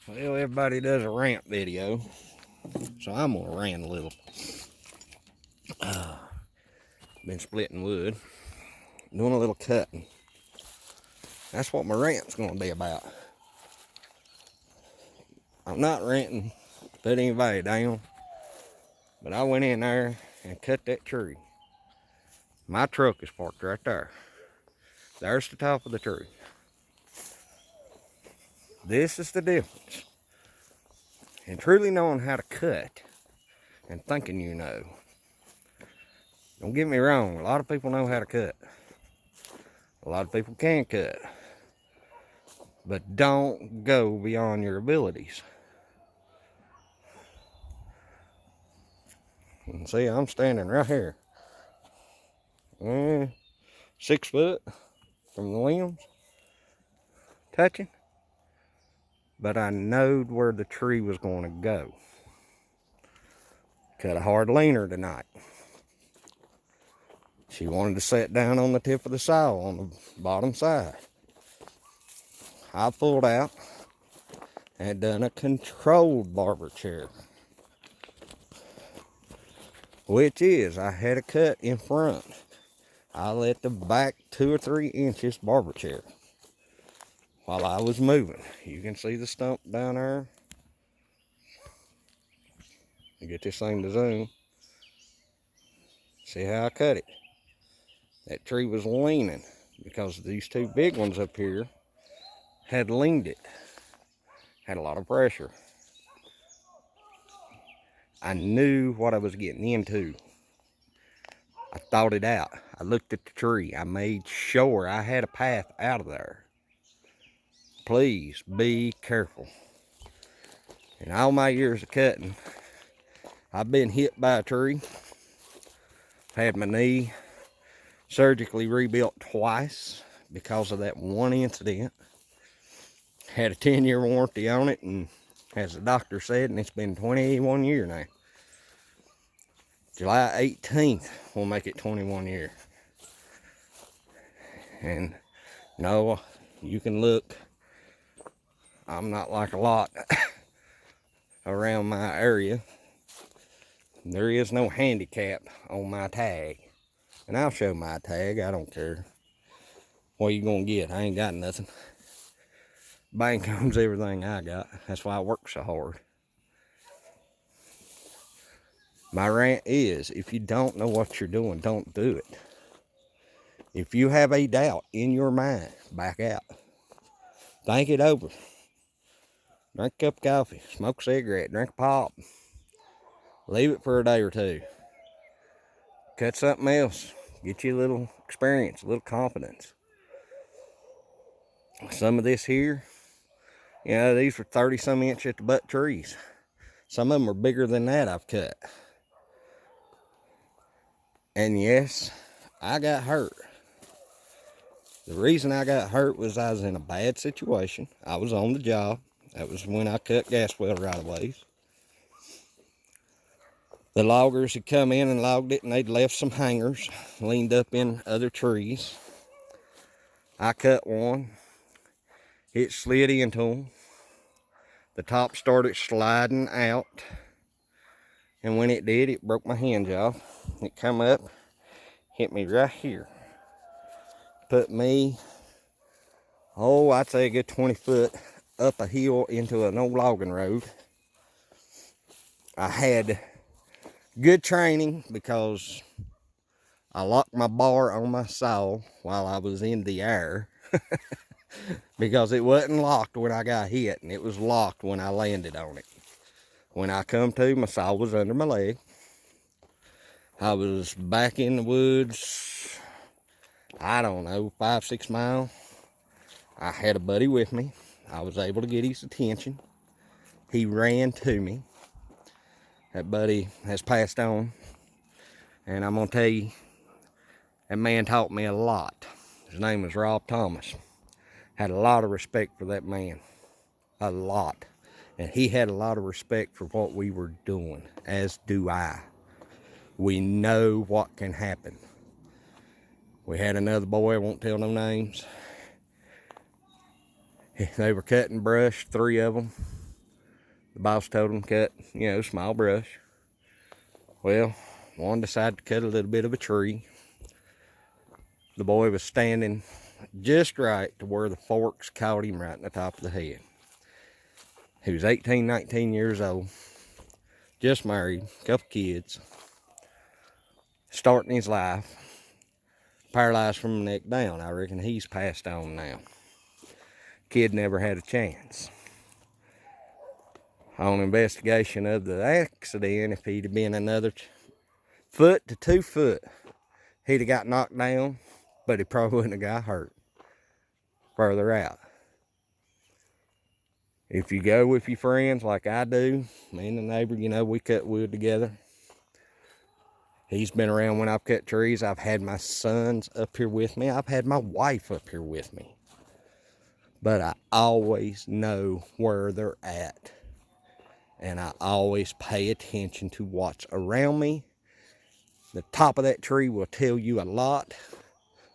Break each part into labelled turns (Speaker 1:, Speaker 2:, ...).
Speaker 1: Well, everybody does a rant video, so I'm gonna rant a little. Been splitting wood, doing a little cutting. That's what my rant's gonna be about. I'm not ranting to put anybody down, but I went in there and cut that tree. My truck is parked right there. There's the top of the tree. This is the difference in truly knowing how to cut and thinking you know. Don't get me wrong, a lot of people know how to cut. A lot of people can cut. But don't go beyond your abilities. And see, I'm standing right here. 6 foot from the limbs, touching. But I knowed where the tree was going to go. Cut a hard leaner tonight. She wanted to sit down on the tip of the saw on the bottom side. I pulled out and done a controlled barber chair. Which is, I had a cut in front. I let the back 2 or 3 inches barber chair while I was moving. You can see the stump down there. Get this thing to zoom. See how I cut it? That tree was leaning because these 2 big ones up here had leaned it. Had a lot of pressure. I knew what I was getting into. I thought it out. I looked at the tree. I made sure I had a path out of there. Please be careful. In all my years of cutting, I've been hit by a tree. Had my knee surgically rebuilt twice because of that one incident. Had a 10-year warranty on it, and as the doctor said, and it's been 21 years now. July 18th will make it 21 years. And no, you can look. I'm not like a lot around my area. There is no handicap on my tag. And I'll show my tag, I don't care. What you gonna get? I ain't got nothing. Bank owns everything I got. That's why I work so hard. My rant is, if you don't know what you're doing, don't do it. If you have a doubt in your mind, back out. Think it over. Drink a cup of coffee, smoke a cigarette, drink a pop. Leave it for a day or 2. Cut something else. Get you a little experience, a little confidence. Some of this here, these were 30-some inch at the butt trees. Some of them are bigger than that I've cut. And yes, I got hurt. The reason I got hurt was I was in a bad situation. I was on the job. That was when I cut gas well right-of-ways. The loggers had come in and logged it, and they'd left some hangers leaned up in other trees. I cut one. It slid into them. The top started sliding out. And when it did, it broke my hinge off. It come up, hit me right here. Put me, I'd say a good 20 foot up a hill into an old logging road. I had good training because I locked my bar on my saw while I was in the air. Because it wasn't locked when I got hit, and it was locked when I landed on it. When I come to, my saw was under my leg. I was back in the woods, I don't know, 5-6 miles. I had a buddy with me. I was able to get his attention. He ran to me. That buddy has passed on. And I'm going to tell you, that man taught me a lot. His name was Rob Thomas. Had a lot of respect for that man. A lot. And he had a lot of respect for what we were doing, as do I. We know what can happen. We had another boy, I won't tell no names. They were cutting brush, 3 of them. The boss told him cut, small brush. Well, one decided to cut a little bit of a tree. The boy was standing just right to where the forks caught him right in the top of the head. He was 18, 19 years old, just married, couple kids, starting his life, paralyzed from the neck down. I reckon he's passed on now. Kid never had a chance. On investigation of the accident, if he'd have been another foot to 2 foot, he'd have got knocked down, but he probably wouldn't have got hurt further out. If you go with your friends like I do, me and the neighbor, we cut wood together. He's been around when I've cut trees. I've had my sons up here with me. I've had my wife up here with me. But I always know where they're at. And I always pay attention to what's around me. The top of that tree will tell you a lot.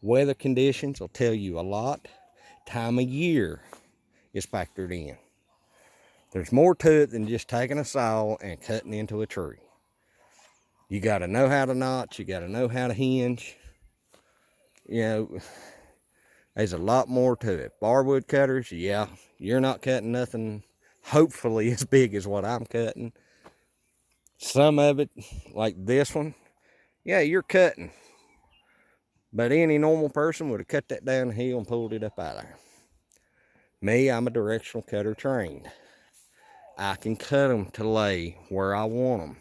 Speaker 1: Weather conditions will tell you a lot. Time of year is factored in. There's more to it than just taking a saw and cutting into a tree. You got to know how to notch. You got to know how to hinge. There's a lot more to it. Barwood cutters, yeah, you're not cutting nothing hopefully as big as what I'm cutting. Some of it, like this one, yeah, you're cutting. But any normal person would have cut that down the hill and pulled it up out of there. Me, I'm a directional cutter trained. I can cut them to lay where I want them.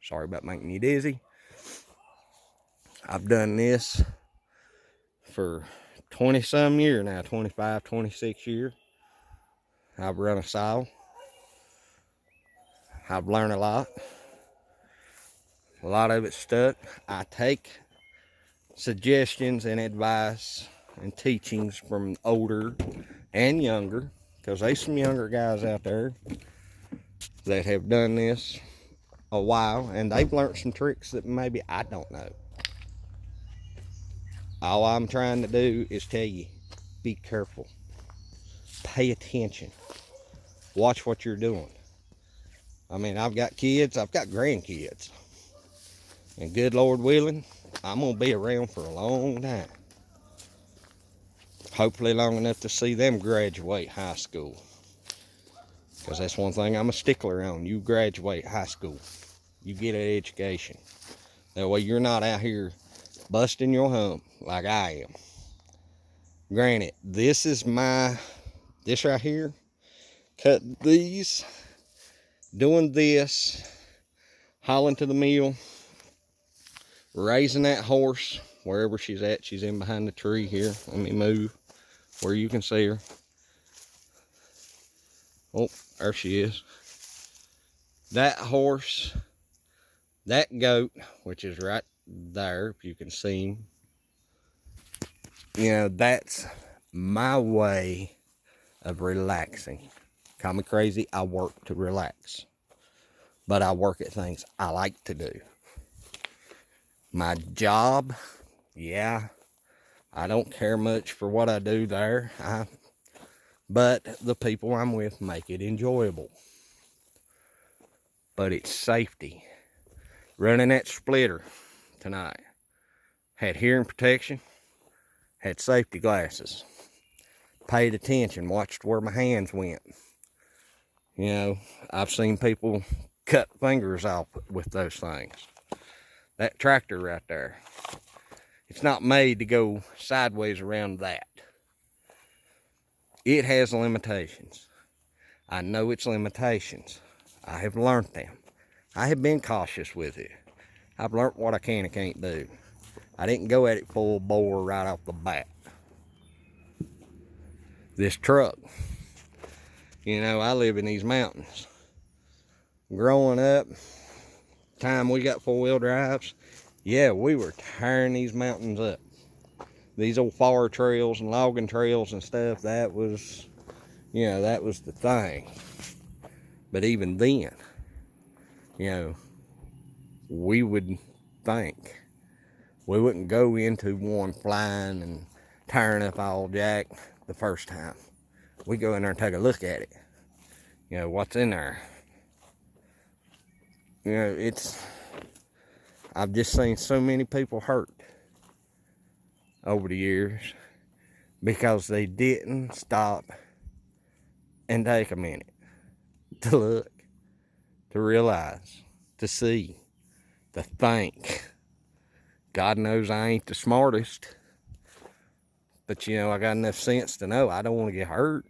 Speaker 1: Sorry about making you dizzy. I've done this for 20-some years now, 25, 26 years. I've run a saw. I've learned a lot. A lot of it stuck. I take suggestions and advice and teachings from older and younger, because there's some younger guys out there that have done this a while, and they've learned some tricks that maybe I don't know. All I'm trying to do is tell you, be careful. Pay attention. Watch what you're doing. I mean, I've got kids, I've got grandkids. And good Lord willing, I'm going to be around for a long time. Hopefully long enough to see them graduate high school. Because that's one thing I'm a stickler on. You graduate high school. You get an education. That way you're not out here busting your hump like I am. Granted, this right here, cutting these, doing this, hauling to the mill, raising that horse, wherever she's at. She's in behind the tree here. Let me move where you can see her. Oh, there she is. That horse, that goat, which is right there, if you can see him. That's my way of relaxing. Call me crazy, I work to relax. But I work at things I like to do. My job, yeah, I don't care much for what I do there. But the people I'm with make it enjoyable. But it's safety. Running that splitter tonight. Had hearing protection. Had safety glasses. Paid attention. Watched where my hands went. I've seen people cut fingers off with those things. That tractor right there. It's not made to go sideways around that. It has limitations. I know its limitations. I have learned them. I have been cautious with it. I've learned what I can and can't do. I didn't go at it full bore right off the bat. This truck, I live in these mountains. Growing up, time we got four-wheel drives, yeah, we were tearing these mountains up. These old fire trails and logging trails and stuff, that was the thing. But even then, we would think we wouldn't go into one flying and tearing up all jack the first time. We go in there and take a look at it. What's in there? You know, I've just seen so many people hurt over the years because they didn't stop and take a minute to look, to realize, to see, to think. God knows I ain't the smartest, but you know, I got enough sense to know I don't want to get hurt.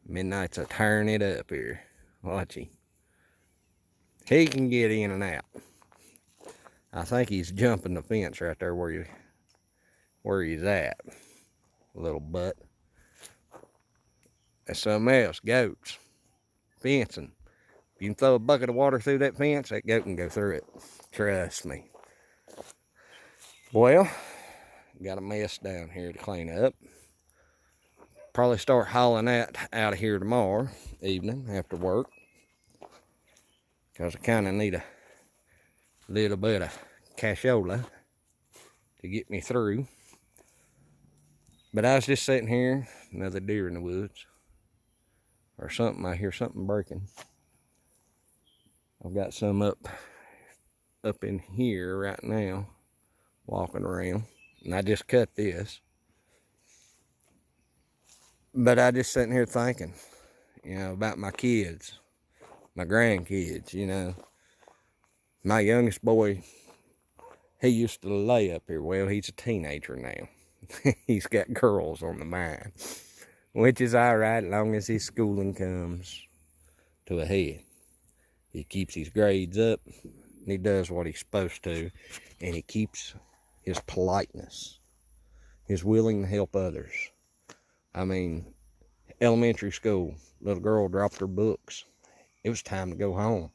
Speaker 1: Midnight's a tearing it up here. Watch him. He can get in and out. I think he's jumping the fence right there where he's at. Little butt. That's something else. Goats. Fencing. If you can throw a bucket of water through that fence, that goat can go through it. Trust me. Well, got a mess down here to clean up. Probably start hauling that out of here tomorrow evening after work. Because I kind of need a little bit of cashola to get me through. But I was just sitting here, another deer in the woods. Or something, I hear something breaking. I've got some up in here right now, walking around. And I just cut this. But I just sitting here thinking, you know, about my kids, my grandkids, you know. My youngest boy, he used to lay up here. Well, he's a teenager now. He's got girls on the mind, which is all right as long as his schooling comes to a head. He keeps his grades up, and he does what he's supposed to, and he keeps his politeness, his willing to help others. I mean, elementary school, little girl dropped her books. It was time to go home.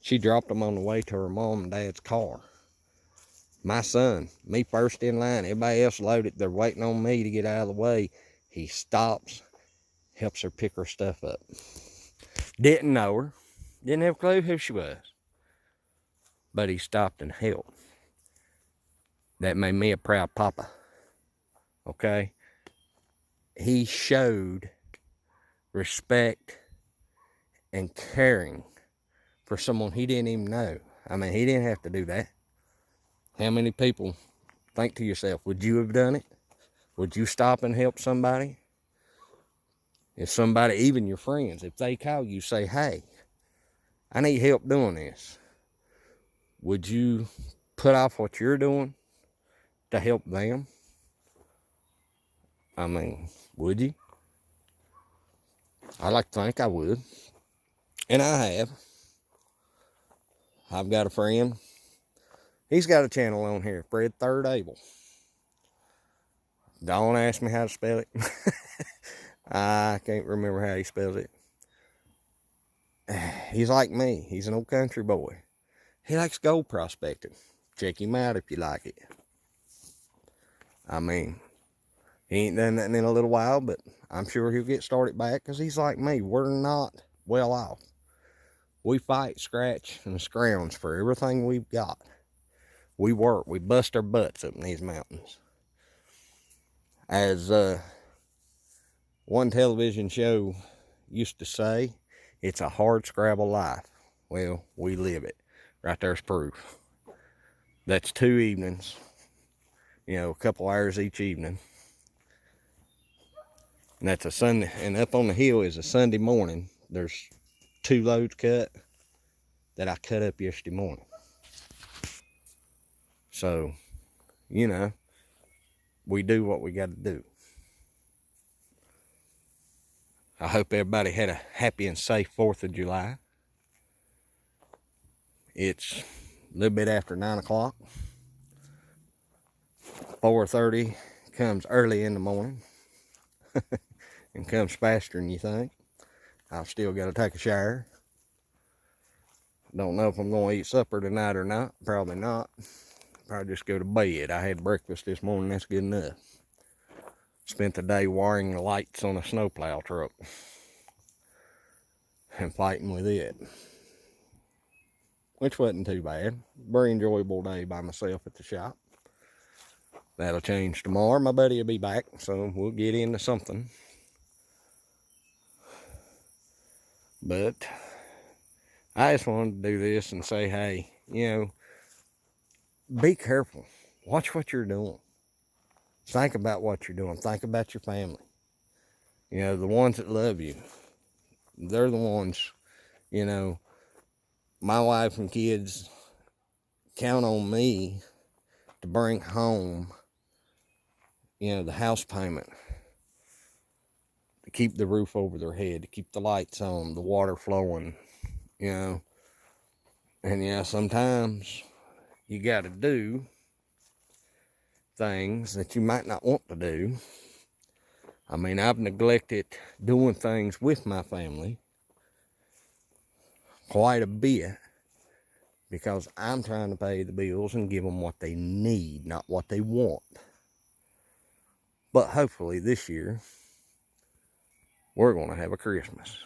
Speaker 1: She dropped them on the way to her mom and dad's car. My son, me first in line, everybody else loaded, they're waiting on me to get out of the way. He stops, helps her pick her stuff up. Didn't know her, didn't have a clue who she was, but he stopped and helped. That made me a proud papa, okay? He showed respect and caring for someone he didn't even know. I mean, he didn't have to do that. How many people, think to yourself, would you have done it? Would you stop and help somebody? If somebody, even your friends, if they call you, say, hey, I need help doing this. Would you put off what you're doing to help them? I mean, would you? I like to think I would. And I have. I've got a friend. He's got a channel on here, Fred Third Able. Don't ask me how to spell it. I can't remember how he spells it. He's like me. He's an old country boy. He likes gold prospecting. Check him out if you like it. I mean, he ain't done that in a little while, but I'm sure he'll get started back because he's like me. We're not well off. We fight, scratch, and scrounge for everything we've got. We work. We bust our butts up in these mountains. As one television show used to say, it's a hard scrabble life. Well, we live it. Right there's proof. That's 2 evenings. You know, a couple hours each evening. And that's a Sunday. And up on the hill is a Sunday morning. There's 2 loads cut that I cut up yesterday morning. So, you know, we do what we got to do. I hope everybody had a happy and safe 4th of July. It's a little bit after 9 o'clock. 4:30 comes early in the morning. And comes faster than you think. I've still got to take a shower. Don't know if I'm going to eat supper tonight or not. Probably not. Probably just go to bed. I had breakfast this morning. That's good enough. Spent the day wiring the lights on a snowplow truck and fighting with it, which wasn't too bad. Very enjoyable day by myself at the shop. That'll change tomorrow. My buddy will be back, so we'll get into something. But I just wanted to do this and say, hey, you know, be careful. Watch what you're doing. Think about what you're doing. Think about your family. You know, the ones that love you. They're the ones, you know, my wife and kids count on me to bring home, you know, the house payment, to keep the roof over their head, to keep the lights on, the water flowing, you know. And yeah, sometimes you got to do things that you might not want to do. I mean, I've neglected doing things with my family quite a bit because I'm trying to pay the bills and give them what they need, not what they want. But hopefully this year, we're going to have a Christmas.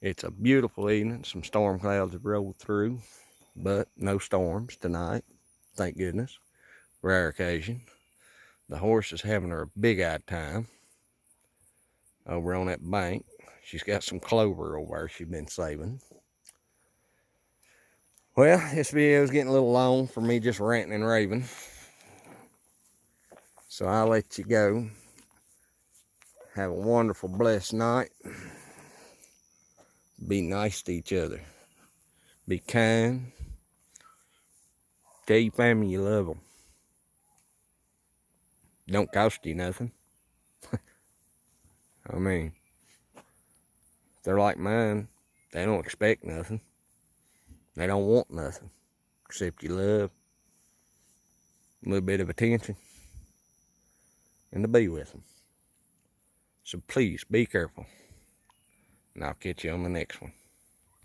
Speaker 1: It's a beautiful evening. Some storm clouds have rolled through, but no storms tonight. Thank goodness. Rare occasion. The horse is having her big-eyed time over on that bank. She's got some clover over there she's been saving. Well, this video is getting a little long for me just ranting and raving. So I'll let you go. Have a wonderful, blessed night. Be nice to each other. Be kind. Tell your family you love them. Don't cost you nothing. I mean, if they're like mine, they don't expect nothing. They don't want nothing except your love, a little bit of attention, and to be with them. So please be careful, and I'll catch you on the next one.